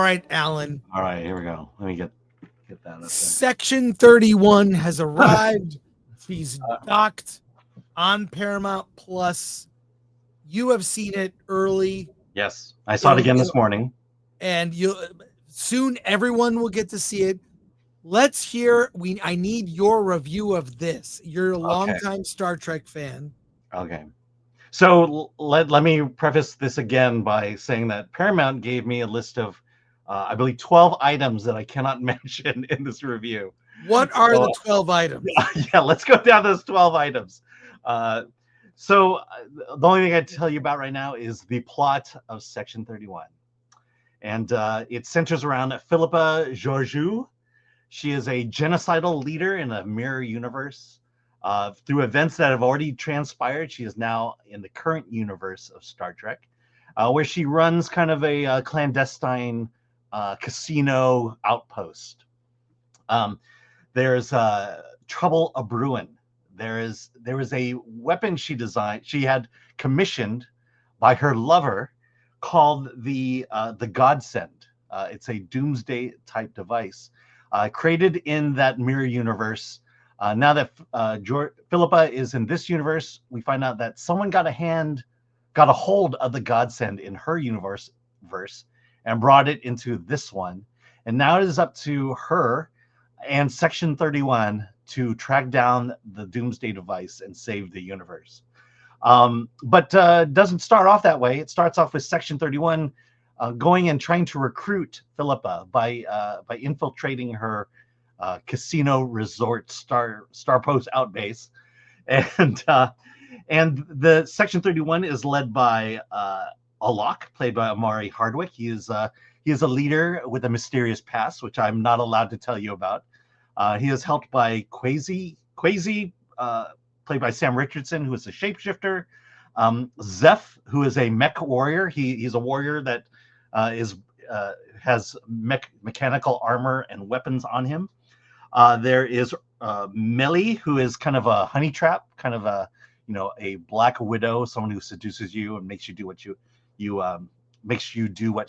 right, Alan. All right, here we go. Let me get that up there. Section 31 has arrived. She's docked on Paramount Plus. You have seen it early. Yes, I saw it again this morning. And soon everyone will get to see it. Let's hear. I need your review of this. You're a longtime Star Trek fan. Okay. So let me preface this again by saying that Paramount gave me a list of, I believe, 12 items that I cannot mention in this review. What are the 12 items? Yeah, let's go down those 12 items. So the only thing I tell you about right now is the plot of Section 31. And it centers around Philippa Georgiou. She is a genocidal leader in a mirror universe. Through events that have already transpired, she is now in the current universe of Star Trek, where she runs kind of a clandestine casino outpost. There's trouble a brewing. There is a weapon she designed. She had commissioned by her lover, called the Godsend. It's a doomsday type device created in that mirror universe. Now that Philippa is in this universe, we find out that someone got a hold of the Godsend in her universe and brought it into this one. And now it is up to her and Section 31 to track down the doomsday device and save the universe. But doesn't start off that way. It starts off with Section 31 going and trying to recruit Philippa by infiltrating her casino resort Star Post outbase, and the Section 31 is led by Alok, played by Amari Hardwick. He is a leader with a mysterious past, which I'm not allowed to tell you about. He is helped by Quasi, played by Sam Richardson, who is a shapeshifter. Zeph, who is a mech warrior. He's a warrior that has mechanical armor and weapons on him. There is Melly, who is kind of a honey trap, kind of a black widow, someone who seduces you and makes you do what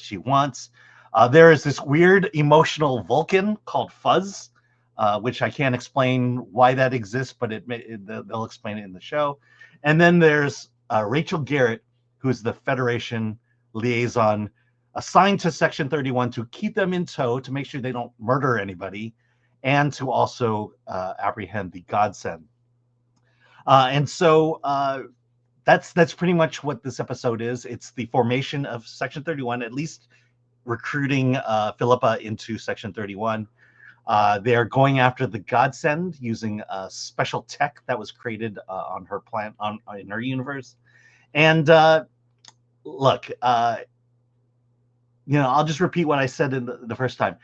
she wants. There is this weird emotional Vulcan called Fuzz, which I can't explain why that exists, but they'll explain it in the show. And then there's Rachel Garrett, who is the Federation liaison assigned to Section 31 to keep them in tow, to make sure they don't murder anybody, and to also apprehend the Godsend. And so that's pretty much what this episode is. It's the formation of Section 31, at least recruiting Philippa into Section 31. They're going after the Godsend using special tech that was created on her planet, in her universe. And look, I'll just repeat what I said in the first time.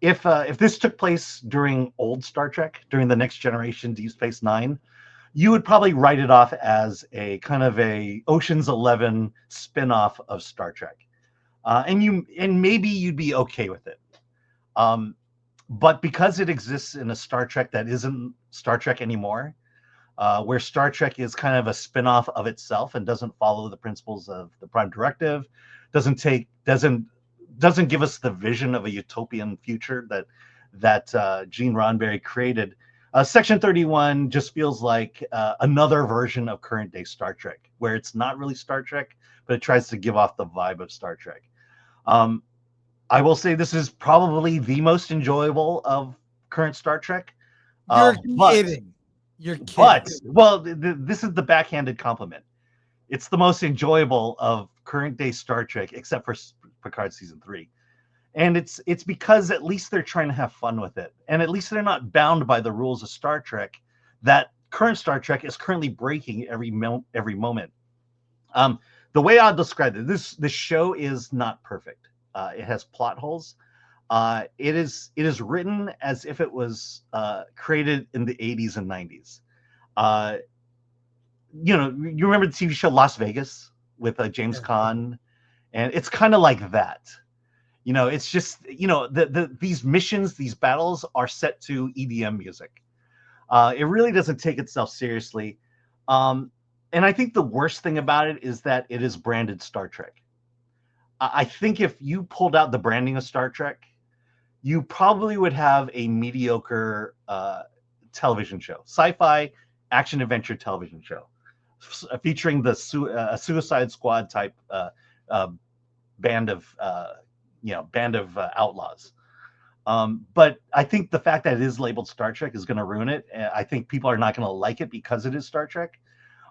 If this took place during old Star Trek, during the Next Generation, Deep Space Nine, you would probably write it off as a kind of a Ocean's 11 spin-off of Star Trek, and maybe you'd be okay with it. But because it exists in a Star Trek that isn't Star Trek anymore, where Star Trek is kind of a spin-off of itself and doesn't follow the principles of the Prime Directive, doesn't give us the vision of a utopian future that Gene Roddenberry created, Section 31 just feels like another version of current day Star Trek, where it's not really Star Trek, but it tries to give off the vibe of Star Trek. I will say this is probably the most enjoyable of current Star Trek. You're kidding. But this is the backhanded compliment. It's the most enjoyable of current day Star Trek, except for Picard season 3. And it's because at least they're trying to have fun with it, and at least they're not bound by the rules of Star Trek that current Star Trek is currently breaking every moment. The way I'll describe it, this show is not perfect. It has plot holes. It is written as if it was created in the 80s and 90s. You remember the TV show Las Vegas with James Caan, and it's kind of like that. It's just these missions, these battles are set to EDM music. It really doesn't take itself seriously, and I think the worst thing about it is that it is branded Star Trek. I think if you pulled out the branding of Star Trek, you probably would have a mediocre television show, sci-fi action adventure television show, featuring the Suicide Squad type band of outlaws. But I think the fact that it is labeled Star Trek is going to ruin it. I think people are not going to like it because it is Star Trek.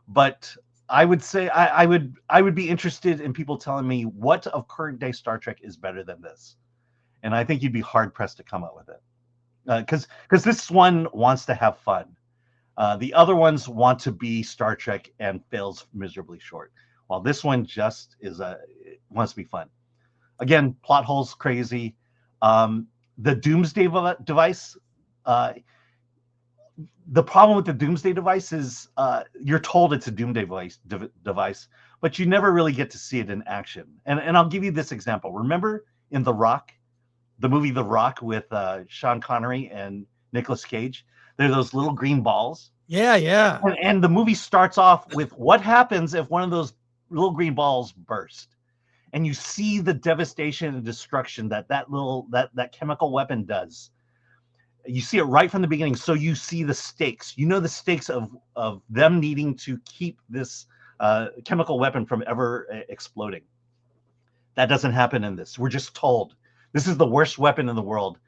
But I would say I would be interested in people telling me what of current day Star Trek is better than this, and I think you'd be hard pressed to come up with it, because this one wants to have fun. The other ones want to be Star Trek and fails miserably short, while this one just wants to be fun. Again, plot holes crazy. The Doomsday device. The problem with the Doomsday device is you're told it's a Doomsday device, but you never really get to see it in action. And I'll give you this example. Remember in The Rock, the movie The Rock with Sean Connery and Nicolas Cage? There are those little green balls. Yeah, yeah. And the movie starts off with what happens if one of those little green balls burst. And you see the devastation and destruction that chemical weapon does. You see it right from the beginning, so you see the stakes. You know the stakes of them needing to keep this chemical weapon from ever exploding. That doesn't happen in this. We're just told this is the worst weapon in the world,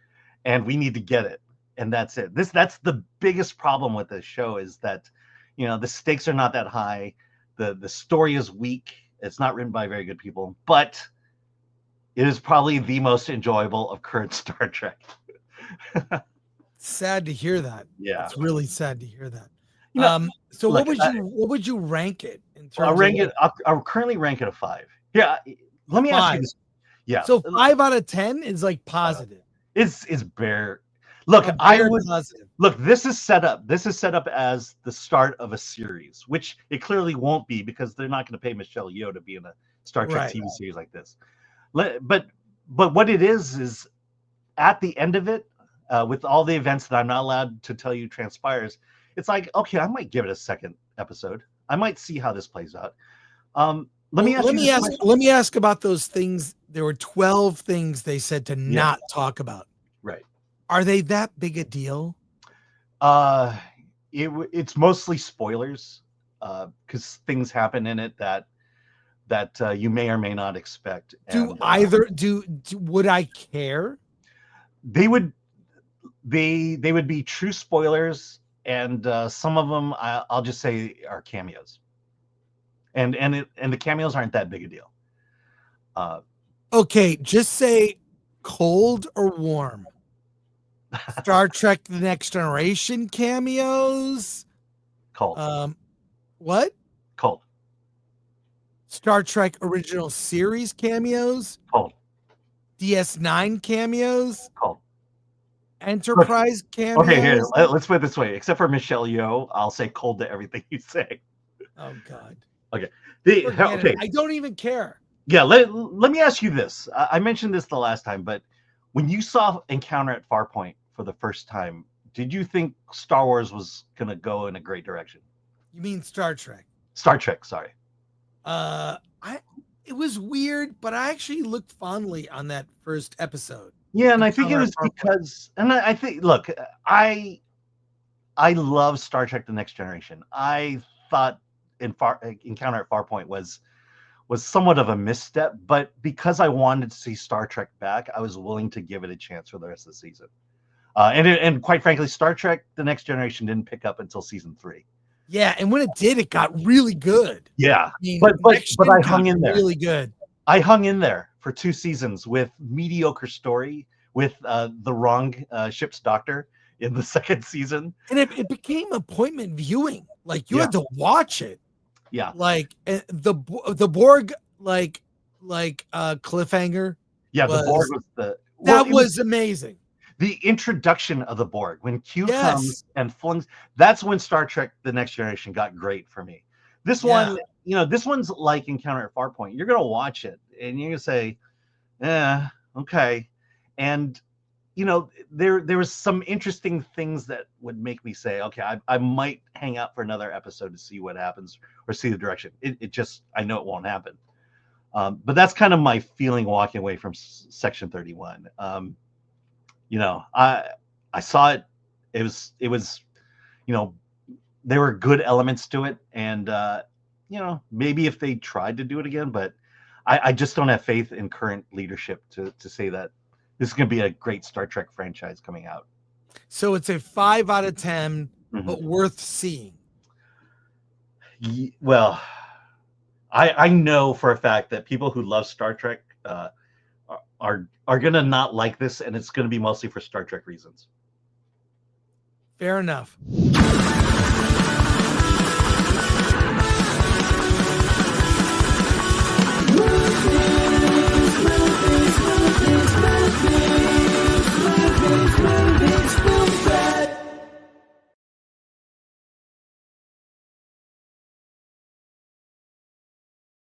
and we need to get it, and that's it. That's the biggest problem with this show, is that the stakes are not that high. The story is weak. It's not written by very good people, but it is probably the most enjoyable of current Star Trek. Sad to hear that. Yeah, it's really sad to hear that. So look, what would you rank it in terms? I'll currently rank it a 5. Yeah, let me ask you this. Yeah, so 5 out of 10 is like positive. It's bare. Look, positive. Look. This is set up. This is set up as the start of a series, which it clearly won't be, because they're not going to pay Michelle Yeoh to be in a Star Trek TV series like this. But what it is at the end of it, with all the events that I'm not allowed to tell you transpires, it's like, okay, I might give it a second episode. I might see how this plays out. Let me ask about those things. There were 12 things they said to not talk about. Right. Are they that big a deal? It's mostly spoilers, because things happen in it that you may or may not expect. Would I care? They would be true spoilers, and some of them I'll just say are cameos, and the cameos aren't that big a deal. Okay, just say cold or warm. Star Trek: The Next Generation cameos. Cold. What? Cold. Star Trek Original Series cameos. Cold. DS9 cameos. Cold. Enterprise cameos. Okay, here, let's put it this way. Except for Michelle Yeoh, I'll say cold to everything you say. Oh God. Okay. I don't even care. Yeah. Let me ask you this. I mentioned this the last time, but when you saw Encounter at Farpoint for the first time, did you think Star Wars was going to go in a great direction? You mean Star Trek? Star Trek, sorry. It was weird, but I actually looked fondly on that first episode. Yeah, and I think it was because, and I think, look, I love Star Trek: The Next Generation. I thought Encounter at Farpoint was somewhat of a misstep, but because I wanted to see Star Trek back, I was willing to give it a chance for the rest of the season. And quite frankly, Star Trek: The Next Generation didn't pick up until season 3. Yeah, and when it did, it got really good. Yeah, I mean, but I hung in there. Really good. I hung in there for 2 seasons with mediocre story, with the wrong ship's doctor in the 2nd season, and it became appointment viewing. Like you had to watch it. Yeah, like the Borg, like cliffhanger. Yeah, the Borg was was amazing. The introduction of the Borg, when Q comes and flings, that's when Star Trek: The Next Generation got great for me. This one, this one's like Encounter at Farpoint. You're gonna watch it and you're gonna say, okay. And there was some interesting things that would make me say, okay, I might hang out for another episode to see what happens or see the direction. It just, I know it won't happen. But that's kind of my feeling walking away from Section 31. I saw it. It was, there were good elements to it, and maybe if they tried to do it again, but I just don't have faith in current leadership to say that this is going to be a great Star Trek franchise coming out. So it's a 5 out of 10, but worth seeing. Well, I know for a fact that people who love Star Trek are going to not like this, and it's going to be mostly for Star Trek reasons. Fair enough.